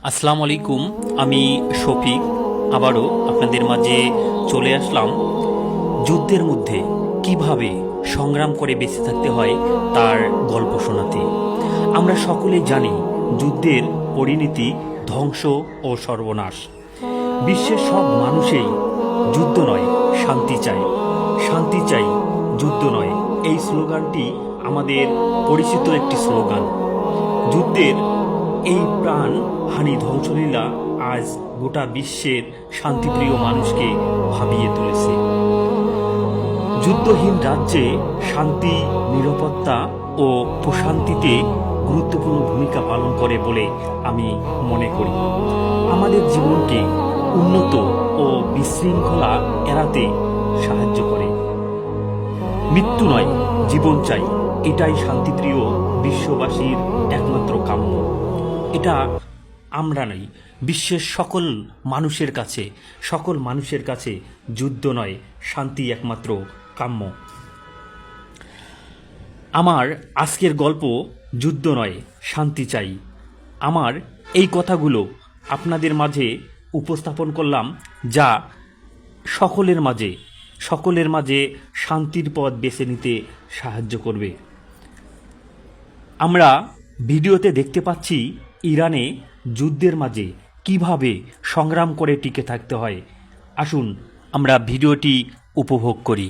আসসালামু আলাইকুম। আমি শফিক আবারও আপনাদের মাঝে চলে আসলাম যুদ্ধের মধ্যে কিভাবে সংগ্রাম করে বেঁচে থাকতে হয় তার গল্প শোনাতে। আমরা সকলে জানি যুদ্ধের পরিণতি ধ্বংস ও সর্বনাশ। বিশ্বের সব মানুষই যুদ্ধ নয় শান্তি চায়, শান্তি চাই যুদ্ধ নয়, এই স্লোগানটি আমাদের পরিচিত একটি স্লোগান। যুদ্ধের এই প্রাণ হানি ধ্বংসলীলা আজ গোটা বিশ্বের শান্তিপ্রিয় মানুষকে ভাবিয়ে তুলেছে। যুদ্ধহীন রাজ্যে শান্তি, নিরাপত্তা ও প্রশান্তিতে গুরুত্বপূর্ণ ভূমিকা পালন করে বলে আমি মনে করি। আমাদের জীবনকে উন্নত ও বিশৃঙ্খলা এড়াতে সাহায্য করে। মৃত্যু নয়, জীবন চাই, এটাই শান্তিপ্রিয় বিশ্ববাসীর একমাত্র কাম্য। এটা আমরা নই, বিশ্বের সকল মানুষের কাছে যুদ্ধ নয়, শান্তি একমাত্র কাম্য। আমার আজকের গল্প যুদ্ধ নয় শান্তি চাই। আমার এই কথাগুলো আপনাদের মাঝে উপস্থাপন করলাম, যা সকলের মাঝে শান্তির পথ বেছে নিতে সাহায্য করবে। আমরা ভিডিওতে দেখতে পাচ্ছি ইরানে যুদ্ধের মাঝে কিভাবে সংগ্রাম করে টিকে থাকতে হয়। আসুন আমরা ভিডিওটি উপভোগ করি।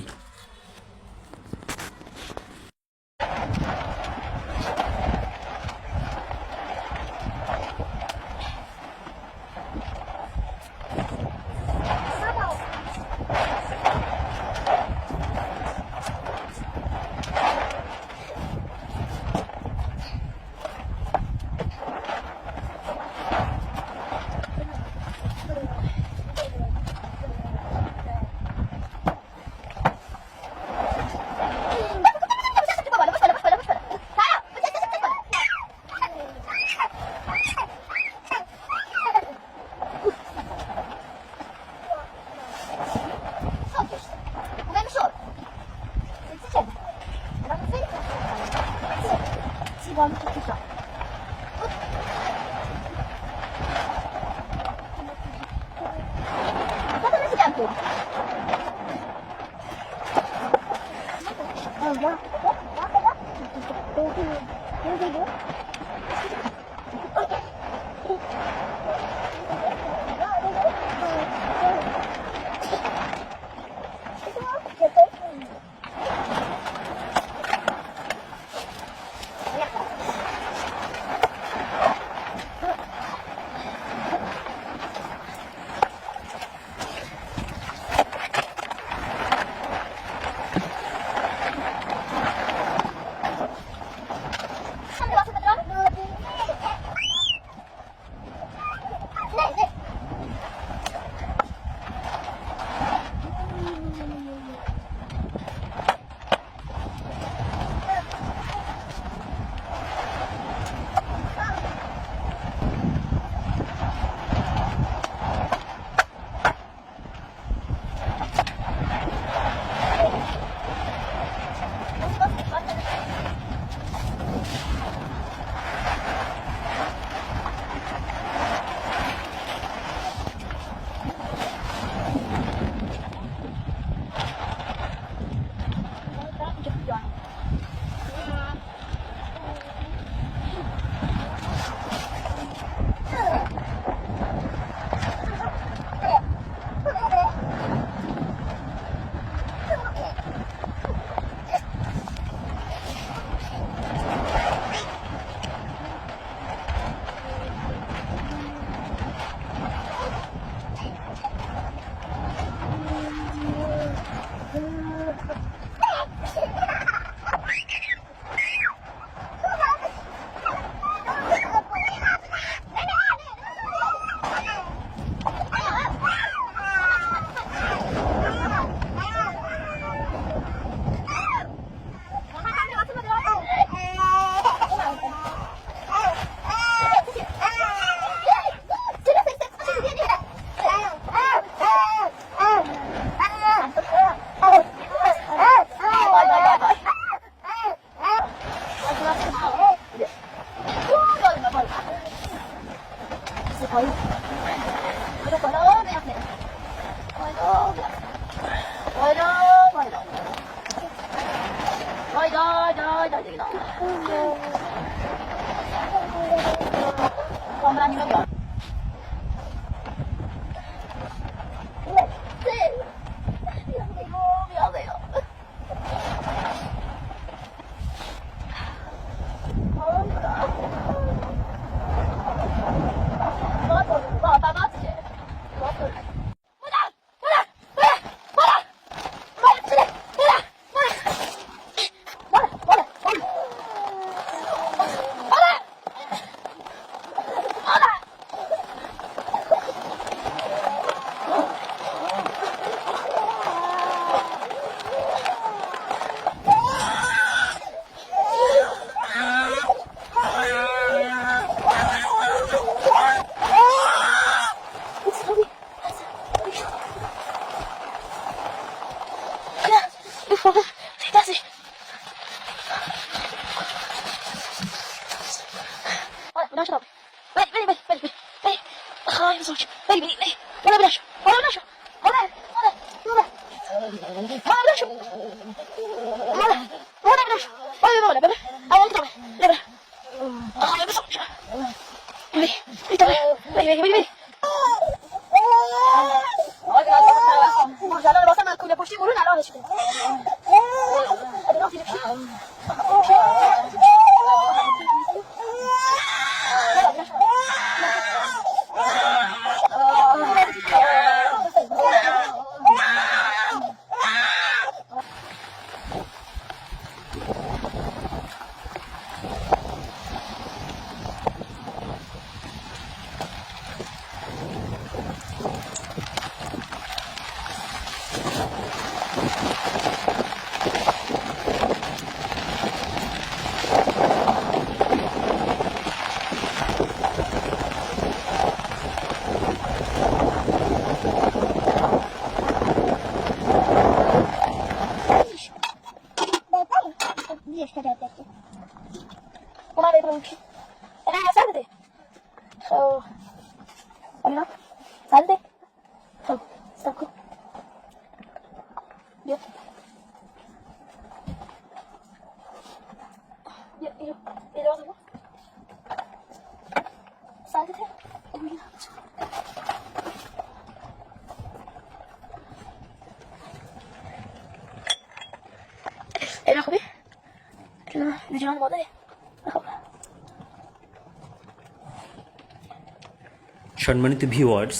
সম্মানিত ভিউয়ার্স,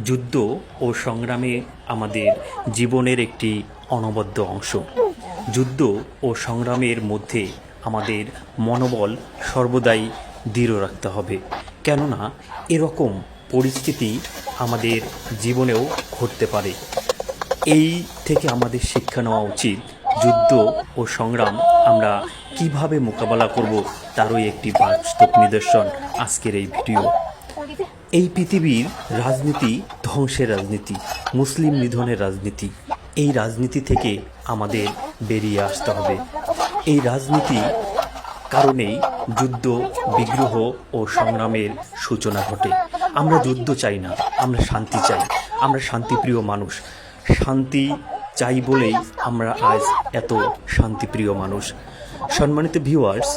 যুদ্ধ ও সংগ্রামে আমাদের জীবনের একটি অনবদ্য অংশ। যুদ্ধ ও সংগ্রামের মধ্যে আমাদের মনোবল সর্বদাই দৃঢ় রাখতে হবে, কেননা এরকম পরিস্থিতি আমাদের জীবনেও ঘটতে পারে। এই থেকে আমাদের শিক্ষা নেওয়া উচিত, যুদ্ধ ও সংগ্রাম আমরা কিভাবে মোকাবেলা করব তারই একটি বাস্তব নিদর্শন আজকের এই ভিডিও। এই পৃথিবীর রাজনীতি ধ্বংসের রাজনীতি, মুসলিম নিধনের রাজনীতি। এই রাজনীতি থেকে আমাদের বেরিয়ে আসতে হবে। এই রাজনীতি কারণেই যুদ্ধ, বিগ্রহ ও সংগ্রামের সূচনা ঘটে। আমরা যুদ্ধ চাই না, আমরা শান্তি চাই। আমরা শান্তিপ্রিয় মানুষ। শান্তি চাই বলেই আমরা আজ এত শান্তিপ্রিয় মানুষ। সম্মানিত ভিউয়ার্স,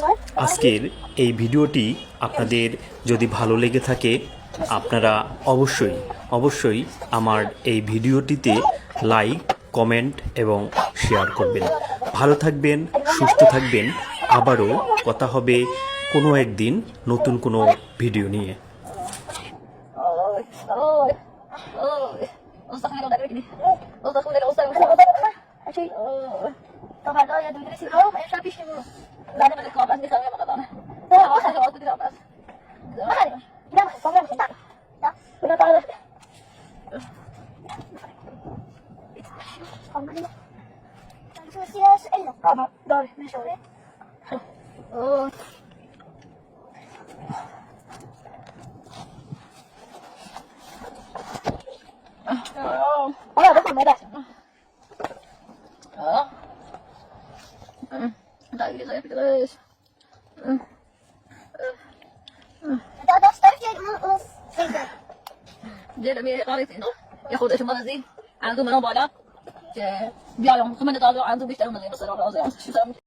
আজকের এই ভিডিওটি আপনাদের যদি ভালো লেগে থাকে, আপনারা অবশ্যই আমার এই ভিডিওটিতে লাইক, কমেন্ট এবং শেয়ার করবেন। ভালো থাকবেন, সুস্থ থাকবেন। আবারও কথা হবে কোনো একদিন নতুন কোনো ভিডিও নিয়ে। جانبي قريتين ياخذ ايش مغازي عنده منو بالا بيعلم 8 دولار عنده بيشتري مغازي بس